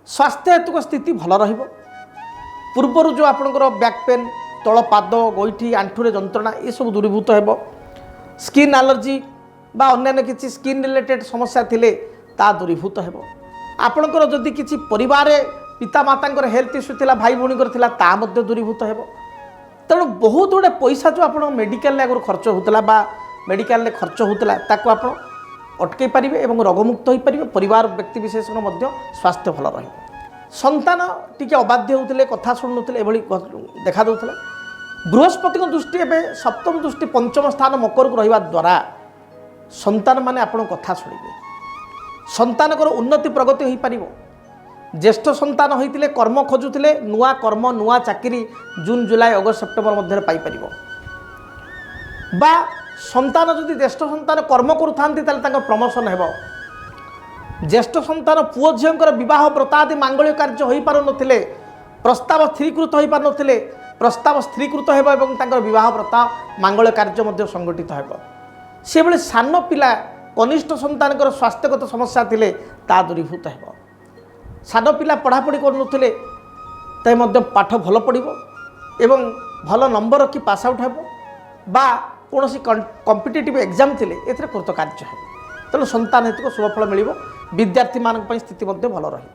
स्वास्थ्य हेतुक स्थिति भल पूर्वर जो आपंकर बैक पेन तल पाद गोईठी आंठुरे जंत्रणा ये सब दूरीभूत हो स्किन एलर्जी बा अन्य किसी स्किन रिलेटेड समस्या थिले ता दूरीभूत हो आपणकर जदि किसी परिवार पिता माता हेल्थ इश्यू थिला भाई भौणी थिला ता मध्य दूरीभूत हो तेणु बहुत गुड़े पैसा जो आप मेडिकल आगुरी खर्च होता बा मेडिकल खर्च होता ताको आप अटकई पारे और रोगमुक्त हो पारे परिवार व्यक्ति विशेष स्वास्थ्य भल रही संतान टी अबाध्य होते कथा शुणुते देखा दूसरा बृहस्पति दृष्टि एवं सप्तम दृष्टि पंचम स्थान मकर को रहा द्वारा संतान माने आपण कथा शुणे संतान उन्नति प्रगति हो पार ज्येष्ठ संतान होते कर्म खोजुले नुआ कर्म नुआ चाकरी जून जुलाई अगस्त सेप्टेम्बर मध्य पाइपर बा संतान जदि ज्येष्ठ संतान कर्म करूँ प्रमोशन हो ज्येष्ठ संतान पुओ झीर बह व्रतादि मांगल्य कार्य हो पार नथिले प्रस्ताव स्थिरीकृत हो पार नथिले प्रस्ताव स्थिरीकृत हो बह व्रता मांगल्य कार्य संगठित हो से भाई सान पिला कनिष्ठ संतान स्वास्थ्यगत समस्या थिले ता दूरीभूत हो सान पिला पढ़ापढ़ी करुले पाठ भल पड़ो एवं भल नंबर रखी पास आउट हो बा कौन कॉम्पिटिटिव एग्जाम थिले एथिरे कृतकार्य हो तेणु संतान हेतु शुभफल मिल विद्यार्थी मान स्थिति भल रही।